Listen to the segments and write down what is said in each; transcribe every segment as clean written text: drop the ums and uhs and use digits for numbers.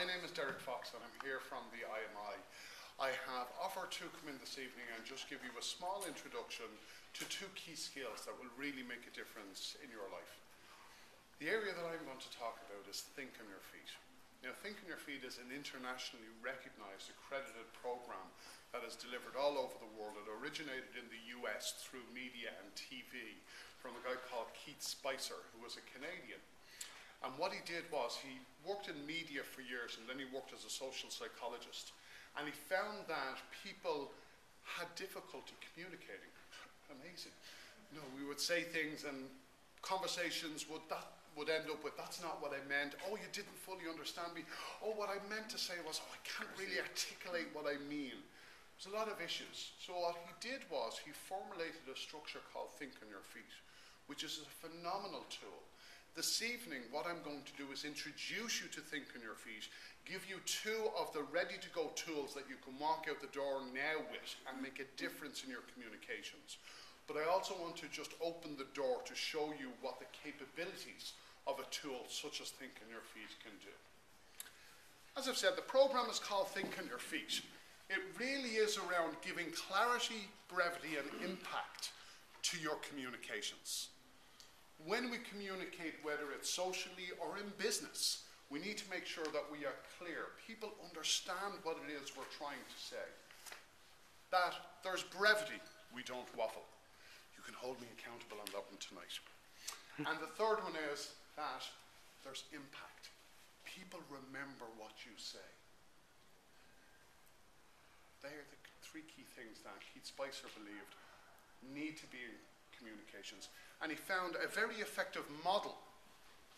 My name is Derek Fox and I'm here from the IMI. I have offered to come in this evening and just give you a small introduction to two key skills that will really make a difference in your life. The area that I'm going to talk about is Think on Your Feet. Now, Think on Your Feet is an internationally recognized, accredited program that is delivered all over the world. It originated in the US through media and TV from a guy called Keith Spicer, who was a Canadian. And what he did was he worked in media for years and then he worked as a social psychologist. And he found that people had difficulty communicating. Amazing. You know, we would say things and conversations would end up with, that's not what I meant. Oh, you didn't fully understand me. Oh, what I meant to say was, oh, I can't really articulate what I mean. There's a lot of issues. So what he did was he formulated a structure called Think on Your Feet, which is a phenomenal tool. This evening, what I'm going to do is introduce you to Think on Your Feet, give you two of the ready-to-go tools that you can walk out the door now with and make a difference in your communications. But I also want to just open the door to show you what the capabilities of a tool such as Think on Your Feet can do. As I've said, the program is called Think on Your Feet. It really is around giving clarity, brevity, and impact to your communications. When we communicate, whether it's socially or in business, we need to make sure that we are clear. People understand what it is we're trying to say. That there's brevity, we don't waffle. You can hold me accountable on that one tonight. And the third one is that there's impact. People remember what you say. They are the three key things that Keith Spicer believed need to be in communications. And he found a very effective model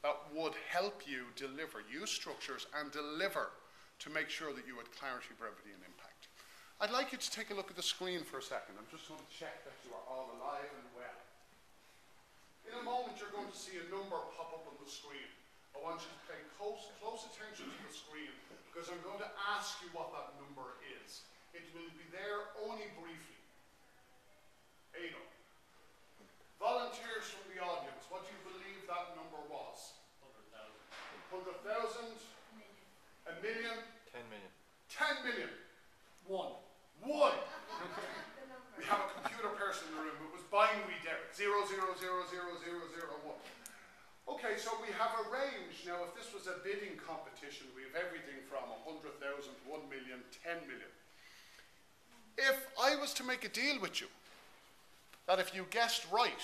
that would help you deliver, use structures and deliver to make sure that you had clarity, brevity and impact. I'd like you to take a look at the screen for a second. I'm just going to check that you are all alive and well. In a moment you're going to see a number pop up on the screen. I want you to pay close attention to the screen because I'm going to ask you what that number is. It will be there only briefly. There you go. Volunteers from the audience, what do you believe that number was? 100,000. 100,000? A million? 10 million. 10 million. One. We have a computer person in the room. It was binary, Derek. 0, 0, 0, 0, 0, 0, 1. Okay, so we have a range. Now, if this was a bidding competition, we have everything from 100,000, 1 million, 10 million. If I was to make a deal with you, that if you guessed right,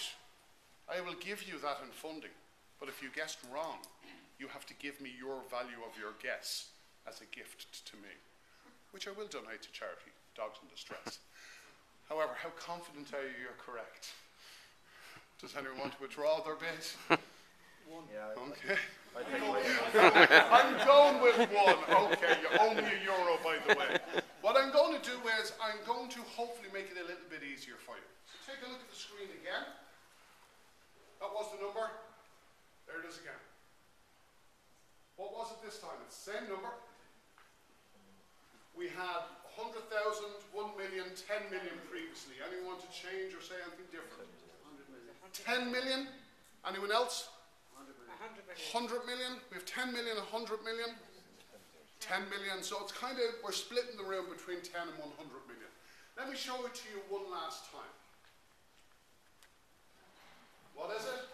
I will give you that in funding. But if you guessed wrong, you have to give me your value of your guess as a gift to me, which I will donate to charity, Dogs in Distress. However, how confident are you you're correct? Does anyone want to withdraw their bid? One. Yeah, okay. I'm going with one. Okay, you owe me €1, by the way. What I'm going to do is I'm going to hopefully make it a little bit easier for you. So take a look at the screen again. That was the number. There it is again. What was it this time? It's the same number. We had 100,000, 1 million, 10 million previously. Anyone want to change or say anything different? 100 million. 10 million? Anyone else? 100 million. We have 10 million, 100 million. 10 million. So it's kind of, we're splitting the room between 10 and 100 million. Let me show it to you one last time. What is it?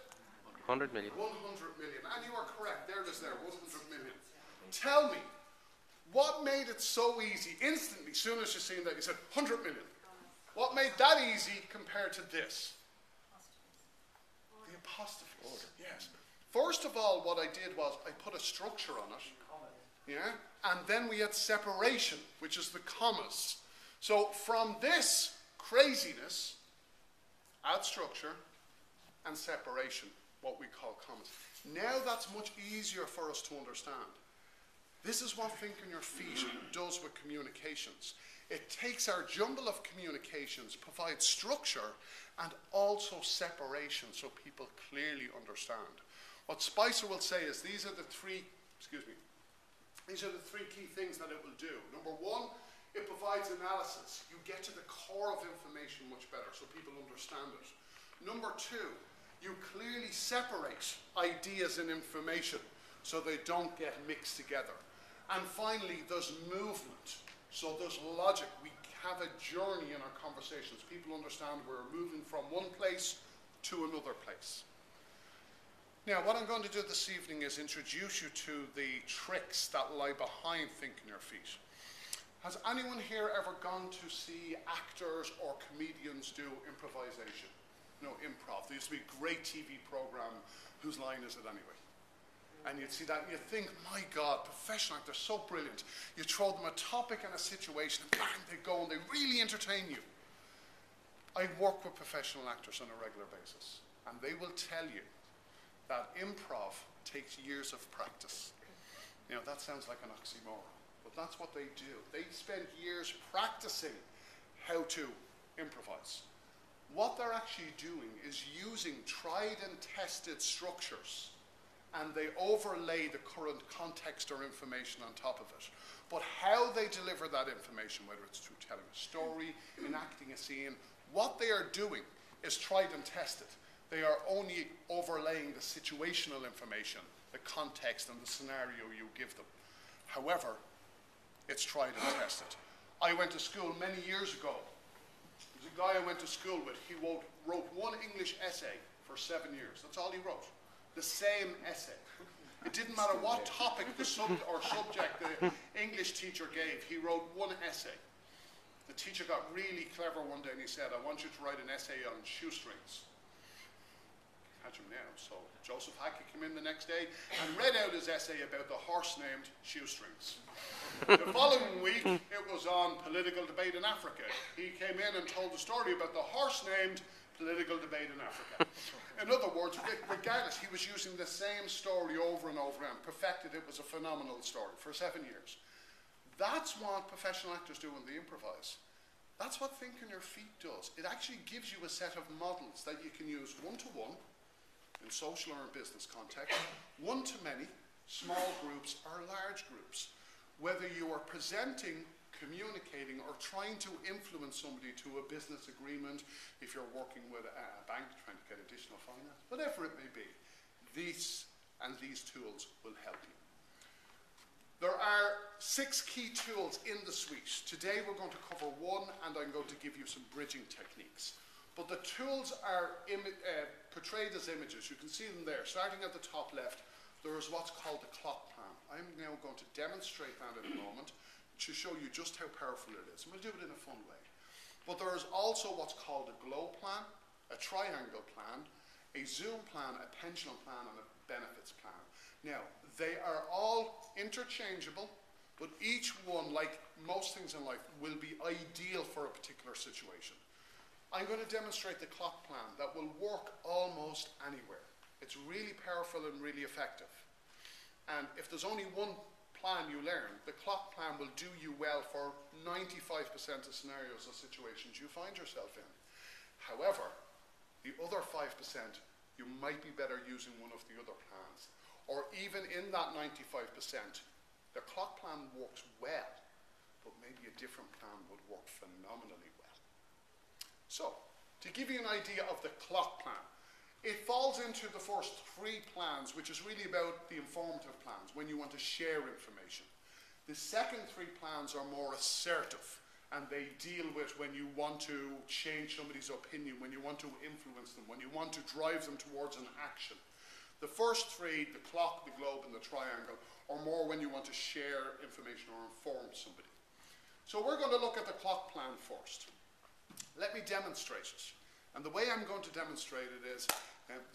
100 million. 100 million. And you are correct. There it is there, 100 million. Tell me, what made it so easy? Instantly, as soon as you seen that, you said 100 million. What made that easy compared to this? The apostrophes. Yes. First of all, what I did was I put a structure on it. Yeah? And then we had separation, which is the commas. So from this craziness, add structure and separation, what we call commas. Now that's much easier for us to understand. This is what Think on Your Feet does with communications. It takes our jumble of communications, provides structure, and also separation so people clearly understand. What Spicer will say is these are the three key things that it will do. Number one, it provides analysis. You get to the core of information much better so people understand it. Number two, you clearly separate ideas and information so they don't get mixed together. And finally, there's movement. So there's logic. We have a journey in our conversations. People understand we're moving from one place to another place. Now, what I'm going to do this evening is introduce you to the tricks that lie behind thinking your feet. Has anyone here ever gone to see actors or comedians do improvisation? No, Improv. There used to be a great TV program. Whose line is it anyway? And you'd see that and you'd think, my God, professional actors, so brilliant. You throw them a topic and a situation and bang, they go and they really entertain you. I work with professional actors on a regular basis, and they will tell you that improv takes years of practice. You know, that sounds like an oxymoron, but that's what they do. They spend years practicing how to improvise. What they're actually doing is using tried and tested structures, and they overlay the current context or information on top of it. But how they deliver that information, whether it's through telling a story, enacting a scene, what they are doing is tried and tested. They are only overlaying the situational information, the context and the scenario you give them. However, it's tried and tested. I went to school many years ago. There was a guy I went to school with. He wrote one English essay for 7 years. That's all he wrote. The same essay. It didn't matter what topic the subject the English teacher gave, he wrote one essay. The teacher got really clever one day and he said, I want you to write an essay on shoestrings. Catch him now. So Joseph Hackey came in the next day and read out his essay about the horse named Shoestrings. The following week, it was on political debate in Africa. He came in and told the story about the horse named political debate in Africa. In other words, regardless, he was using the same story over and over and perfected it. Was a phenomenal story for 7 years. That's what professional actors do when they improvise. That's what thinking your feet does. It actually gives you a set of models that you can use one-to-one in social or in business context, one-to-many, small groups or large groups. Whether you are presenting, communicating, or trying to influence somebody to a business agreement, if you're working with a bank trying to get additional finance, whatever it may be, these tools will help you. There are 6 key tools in the suite. Today we're going to cover one, and I'm going to give you some bridging techniques. But the tools are portrayed as images. You can see them there. Starting at the top left, there is what's called the clock plan. I'm now going to demonstrate that in a moment to show you just how powerful it is. And we'll do it in a fun way. But there is also what's called a globe plan, a triangle plan, a zoom plan, a pendulum plan, and a benefits plan. Now, they are all interchangeable, but each one, like most things in life, will be ideal for a particular situation. I'm going to demonstrate the clock plan that will work almost anywhere. It's really powerful and really effective. And if there's only one plan you learn, the clock plan will do you well for 95% of scenarios or situations you find yourself in. However, the other 5%, you might be better using one of the other plans. Or even in that 95%, the clock plan works well, but maybe a different plan would work phenomenally well. So, to give you an idea of the clock plan, it falls into the first 3 plans, which is really about the informative plans, when you want to share information. The second 3 plans are more assertive, and they deal with when you want to change somebody's opinion, when you want to influence them, when you want to drive them towards an action. The first 3, the clock, the globe, and the triangle, are more when you want to share information or inform somebody. So we're going to look at the clock plan first. Let me demonstrate it. And the way I'm going to demonstrate it is,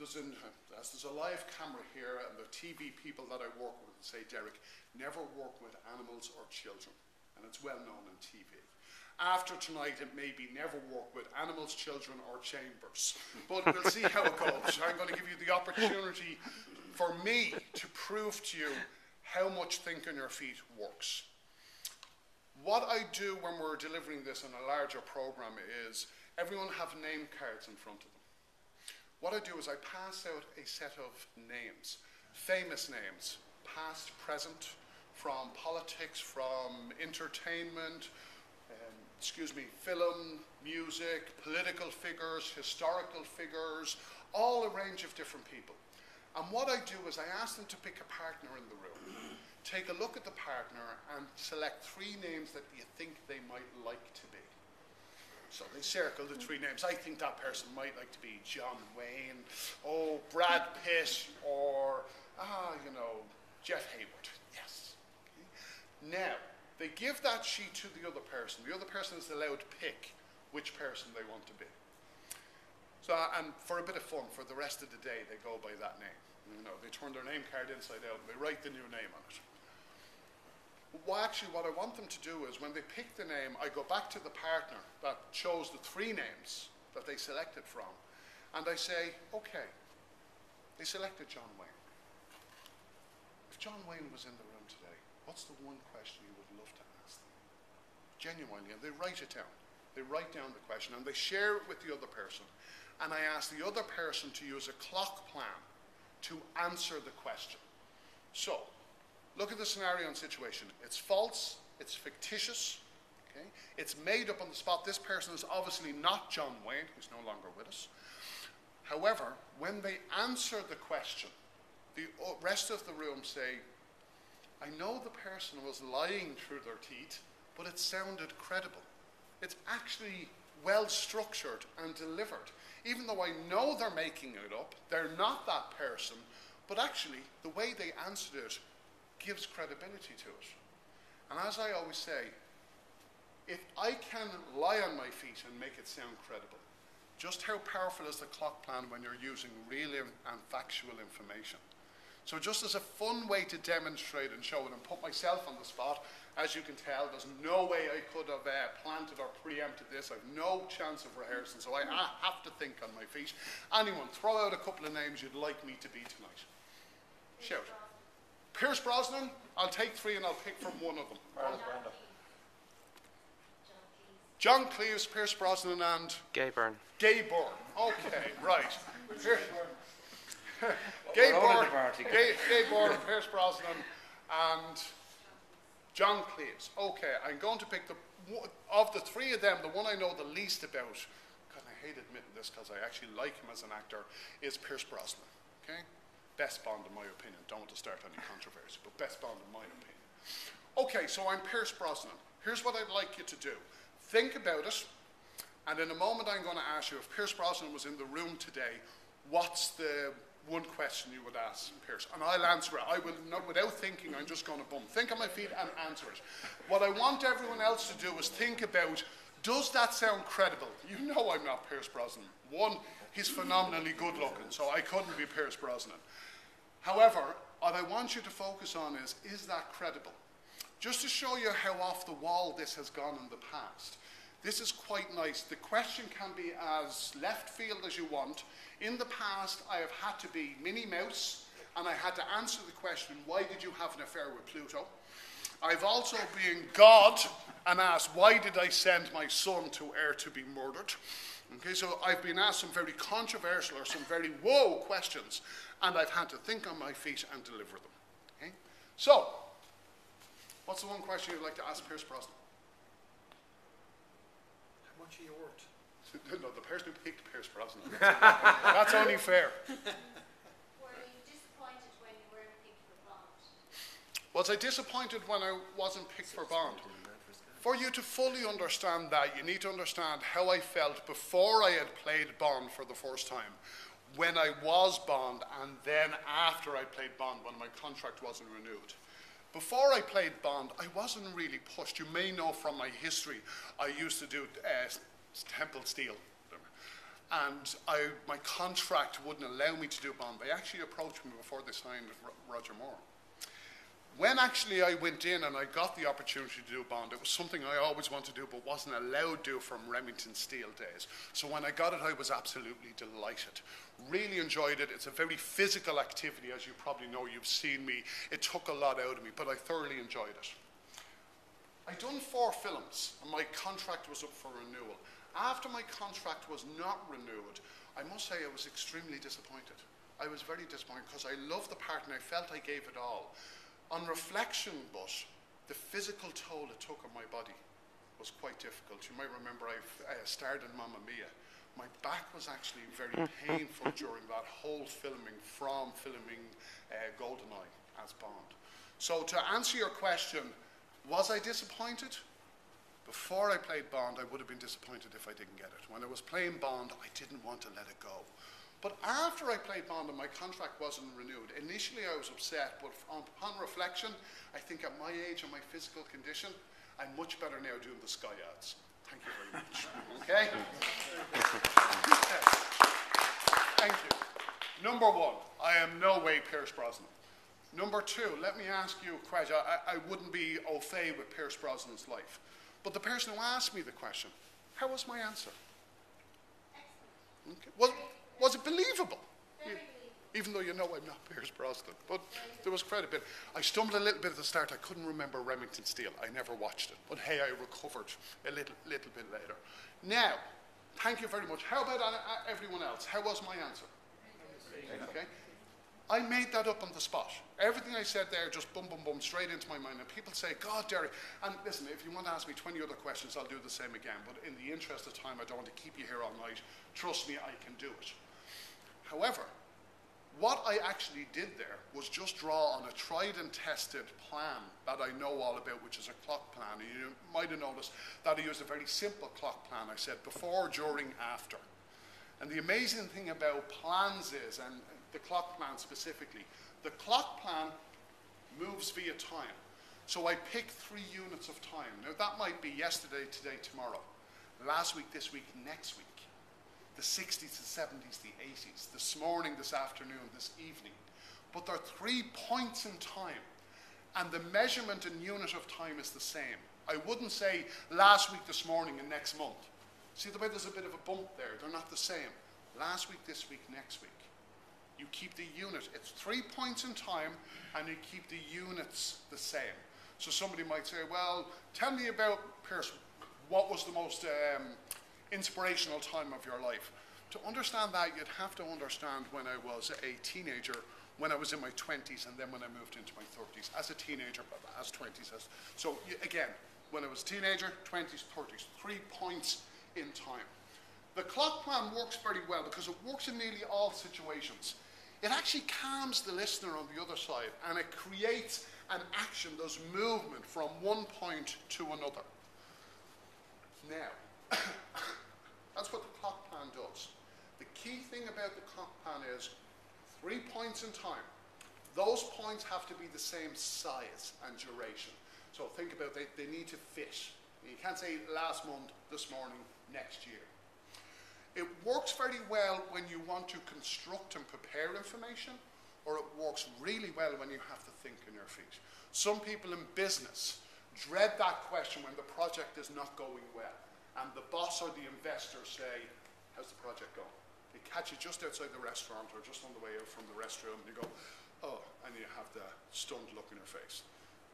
there's a live camera here, and the TV people that I work with say, Derek, never work with animals or children. And it's well known in TV. After tonight, it may be never work with animals, children, or chambers. But we'll see how it goes. I'm going to give you the opportunity for me to prove to you how much Think on Your Feet works. What I do when we're delivering this in a larger program is everyone have name cards in front of them. What I do is I pass out a set of names, famous names, past, present, from politics, from entertainment, film, music, political figures, historical figures, all a range of different people. And what I do is I ask them to pick a partner in the room, take a look at the partner and select 3 names that you think they might like to be. So they circle the 3 names. I think that person might like to be John Wayne, Brad Pitt, or, Jeff Hayward. Yes. Okay. Now, they give that sheet to the other person. The other person is allowed to pick which person they want to be. So, and for a bit of fun, for the rest of the day, they go by that name. They turn their name card inside out and they write the new name on it. Well, actually, what I want them to do is when they pick the name, I go back to the partner that chose the 3 names that they selected from, and I say, okay, they selected John Wayne. If John Wayne was in the room today, what's the one question you would love to ask them? Genuinely, and they write it down. They write down the question, and they share it with the other person. And I ask the other person to use a clock plan to answer the question. So, look at the scenario and situation. It's false, it's fictitious, okay? It's made up on the spot. This person is obviously not John Wayne, who's no longer with us. However, when they answer the question, the rest of the room say, I know the person was lying through their teeth, but it sounded credible. It's actually well structured and delivered. Even though I know they're making it up, they're not that person, but actually the way they answered it gives credibility to it. And as I always say, if I can lie on my feet and make it sound credible, just how powerful is the clock plan when you're using real and factual information? So just as a fun way to demonstrate and show it and put myself on the spot, as you can tell, there's no way I could have planted or preempted this. I've no chance of rehearsing, so I have to think on my feet. Anyone, throw out a couple of names you'd like me to be tonight. Shout. Pierce Brosnan, I'll take 3 and I'll pick from one of them. John Cleese, Pierce Brosnan and... Gay Byrne. Gay Byrne. Okay, right. Gay Byrne, Pierce Brosnan and John Cleese. Okay, I'm going to pick of the 3 of them, the one I know the least about, God, I hate admitting this because I actually like him as an actor, is Pierce Brosnan. Okay? Best Bond in my opinion. Don't want to start any controversy, but best Bond in my opinion. Okay, so I'm Pierce Brosnan. Here's what I'd like you to do. Think about it, and in a moment I'm going to ask you, if Pierce Brosnan was in the room today, what's the one question you would ask Pierce? And I'll answer it. I will not, without thinking, I'm just going to think on my feet and answer it. What I want everyone else to do is think about, does that sound credible? You know I'm not Pierce Brosnan. One, he's phenomenally good looking, so I couldn't be Pierce Brosnan. However, what I want you to focus on is that credible? Just to show you how off the wall this has gone in the past. This is quite nice. The question can be as left field as you want. In the past, I have had to be Minnie Mouse, and I had to answer the question, why did you have an affair with Pluto? I've also been God and asked, why did I send my son to Earth to be murdered? Okay, so I've been asked some very controversial or some very whoa questions, and I've had to think on my feet and deliver them. Okay? So, what's the one question you'd like to ask Pierce Brosnan? How much are you worth? No, the person who picked Pierce Brosnan. That's only fair. Were you disappointed when you weren't picked for Bond? Was I disappointed when I wasn't picked for Bond? For you to fully understand that, you need to understand how I felt before I had played Bond for the first time, when I was Bond, and then after I played Bond, when my contract wasn't renewed. Before I played Bond, I wasn't really pushed. You may know from my history, I used to do Temple Steel. And my contract wouldn't allow me to do Bond. They actually approached me before they signed Roger Moore. When actually I went in and I got the opportunity to do Bond, it was something I always wanted to do but wasn't allowed to do from Remington Steel days. So when I got it, I was absolutely delighted. Really enjoyed it. It's a very physical activity, as you probably know. You've seen me. It took a lot out of me, but I thoroughly enjoyed it. I'd done 4 films and my contract was up for renewal. After my contract was not renewed, I must say I was extremely disappointed. I was very disappointed because I loved the part and I felt I gave it all. On reflection, but the physical toll it took on my body was quite difficult. You might remember I starred in Mamma Mia. my back was actually very painful during that whole filming, from filming GoldenEye as Bond. So to answer your question, was I disappointed? Before I played Bond, I would have been disappointed if I didn't get it. When I was playing Bond, I didn't want to let it go. But after I played Bond and my contract wasn't renewed, initially I was upset, but upon reflection, I think at my age and my physical condition, I'm much better now doing the Sky ads. Thank you very much. Okay? Thank you. Number one, I am no way Pierce Brosnan. Number two, let me ask you a question. I wouldn't be au fait with Pierce Brosnan's life. But the person who asked me the question, how was my answer? Okay. Was it believable? Very believable. Even though you know I'm not Pierce Brosnan. But there was credibility. I stumbled a little bit at the start. I couldn't remember Remington Steele. I never watched it. But hey, I recovered a little bit later. Now, thank you very much. How about everyone else? How was my answer? Okay. I made that up on the spot. Everything I said there just boom, boom, boom, straight into my mind. And people say, God, Derek, and listen, if you want to ask me 20 other questions, I'll do the same again. But in the interest of time, I don't want to keep you here all night. Trust me, I can do it. However, what I actually did there was just draw on a tried and tested plan that I know all about, which is a clock plan. And you might have noticed that I used a very simple clock plan. I said before, during, after. And the amazing thing about plans is, and the clock plan specifically, the clock plan moves via time. So I pick 3 units of time. Now that might be yesterday, today, tomorrow, last week, this week, next week, the 60s, the 70s, the 80s, this morning, this afternoon, this evening. But there are 3 points in time, and the measurement and unit of time is the same. I wouldn't say last week, this morning, and next month. See the way there's a bit of a bump there? They're not the same. Last week, this week, next week. You keep the unit. It's 3 points in time, and you keep the units the same. So somebody might say, well, tell me about, Pierce, what was the most inspirational time of your life? To understand that, you'd have to understand when I was a teenager, when I was in my 20s, and then when I moved into my 30s. As a teenager, as 20s. So again, when I was a teenager, 20s, 30s, 3 points in time. The clock plan works very well because it works in nearly all situations. It actually calms the listener on the other side, and it creates an action, there's movement from one point to another. Now, that's what the clock plan does. The key thing about the clock plan is 3 points in time. Those points have to be the same size and duration. So think about they need to fit. You can't say last month, this morning, next year. It works very well when you want to construct and prepare information, or it works really well when you have to think on your feet. Some people in business dread that question when the project is not going well, and the boss or the investor say, how's the project going? They catch you just outside the restaurant or just on the way out from the restroom, and you go, oh, and you have the stunned look in your face.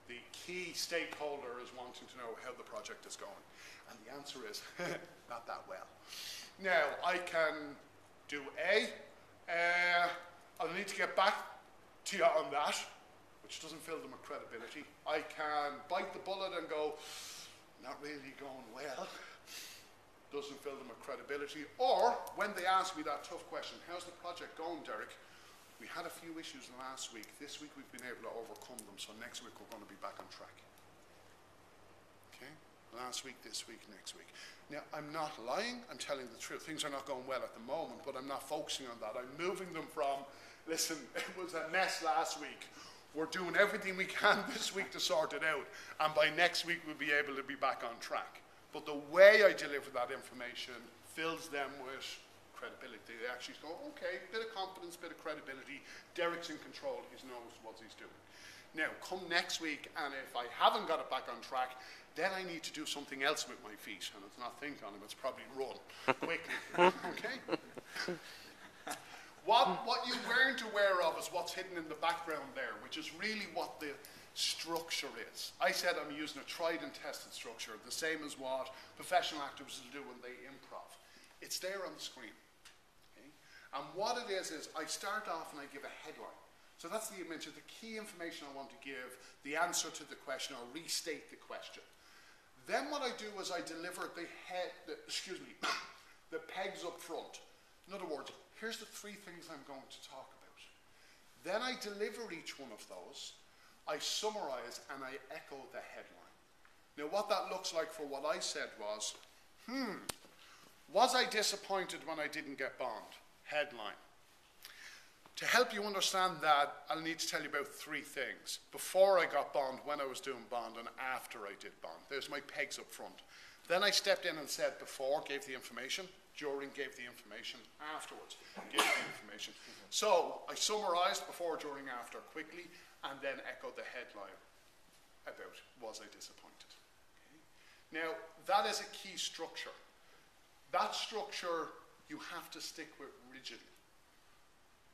The key stakeholder is wanting to know how the project is going, and the answer is, not that well. Now, I can do A. I'll need to get back to you on that, which doesn't fill them with credibility. I can bite the bullet and go, not really going well. Doesn't fill them with credibility. Or, when they ask me that tough question, how's the project going, Derek? We had a few issues last week. This week we've been able to overcome them, so next week we're going to be back on track. Okay? Last week, this week, next week. Now, I'm not lying, I'm telling the truth. Things are not going well at the moment, but I'm not focusing on that. I'm moving them from, listen, it was a mess last week. We're doing everything we can this week to sort it out, and by next week we'll be able to be back on track. But the way I deliver that information fills them with credibility. They actually go, okay, bit of confidence, bit of credibility. Derek's in control, he knows what he's doing. Now, come next week, and if I haven't got it back on track, then I need to do something else with my feet, and it's not think on them, it's probably run quickly. Okay? What you weren't aware of is what's hidden in the background there, which is really what the structure is. I said I'm using a tried and tested structure, the same as what professional actors will do when they improv. It's there on the screen. Okay? And what it is I start off and I give a headline. So that's the image of the key information I want to give, the answer to the question, or restate the question. Then what I do is I deliver the the pegs up front. In other words, here's the 3 things I'm going to talk about. Then I deliver each one of those, I summarize, and I echo the headline. Now what that looks like for what I said was I disappointed when I didn't get bond? Headline. To help you understand that, I'll need to tell you about 3 things. Before I got bond, when I was doing bond, and after I did bond. There's my pegs up front. Then I stepped in and said before, gave the information, during, gave the information, afterwards, gave the information. So I summarized before, during, after quickly, and then echoed the headline about was I disappointed. Okay. Now, that is a key structure. That structure you have to stick with rigidly.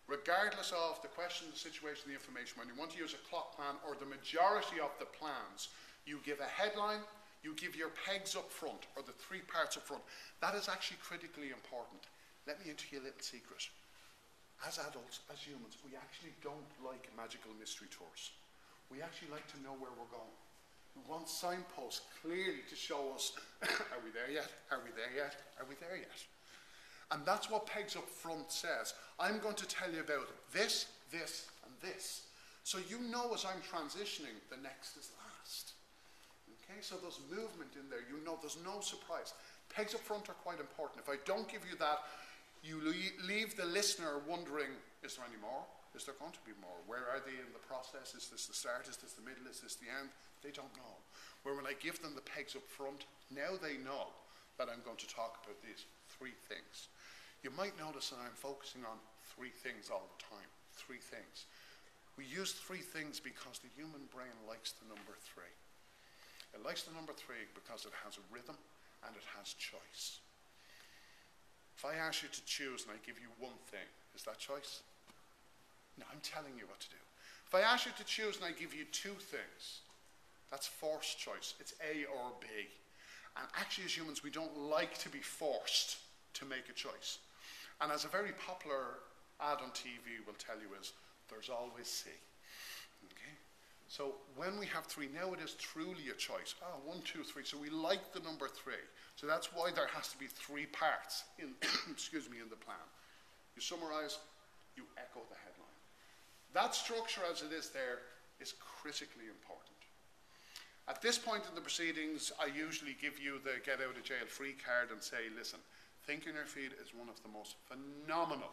Regardless of the question, the situation, the information, when you want to use a clock plan or the majority of the plans, you give a headline, you give your pegs up front, or the 3 parts up front. That is actually critically important. Let me into you a little secret. As adults, as humans, we actually don't like magical mystery tours. We actually like to know where we're going. We want signposts clearly to show us, are we there yet? Are we there yet? Are we there yet? And that's what pegs up front says. I'm going to tell you about this, this, and this. So you know as I'm transitioning, the next is last. Okay, so there's movement in there. You know there's no surprise. Pegs up front are quite important. If I don't give you that, you leave the listener wondering, is there any more? Is there going to be more? Where are they in the process? Is this the start? Is this the middle? Is this the end? They don't know. Where when I give them the pegs up front, now they know that I'm going to talk about these 3 things. You might notice that I'm focusing on 3 things all the time. 3 things. We use 3 things because the human brain likes the number 3. It likes the number 3 because it has a rhythm and it has choice. If I ask you to choose and I give you 1 thing, is that choice? No, I'm telling you what to do. If I ask you to choose and I give you 2 things, that's forced choice. It's A or B. And actually as humans, we don't like to be forced to make a choice. And as a very popular ad on TV will tell you is, there's always C. Okay? So when we have 3, now it is truly a choice. 1, 2, 3. So we like the number 3. So that's why there has to be 3 parts in, excuse me, in the plan. You summarize, you echo the headline. That structure as it is there is critically important. At this point in the proceedings, I usually give you the get out of jail free card and say, listen, think on your feet is one of the most phenomenal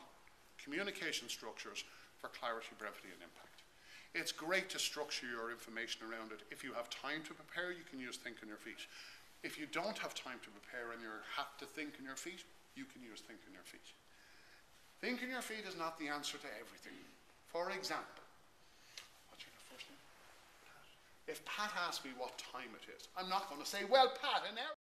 communication structures for clarity, brevity, and impact. It's great to structure your information around it. If you have time to prepare, you can use think on your feet. If you don't have time to prepare and you have to think on your feet, you can use think on your feet. Think on your feet is not the answer to everything. For example, what's your first name? Pat. If Pat asks me what time it is, I'm not going to say, well, Pat, an hour.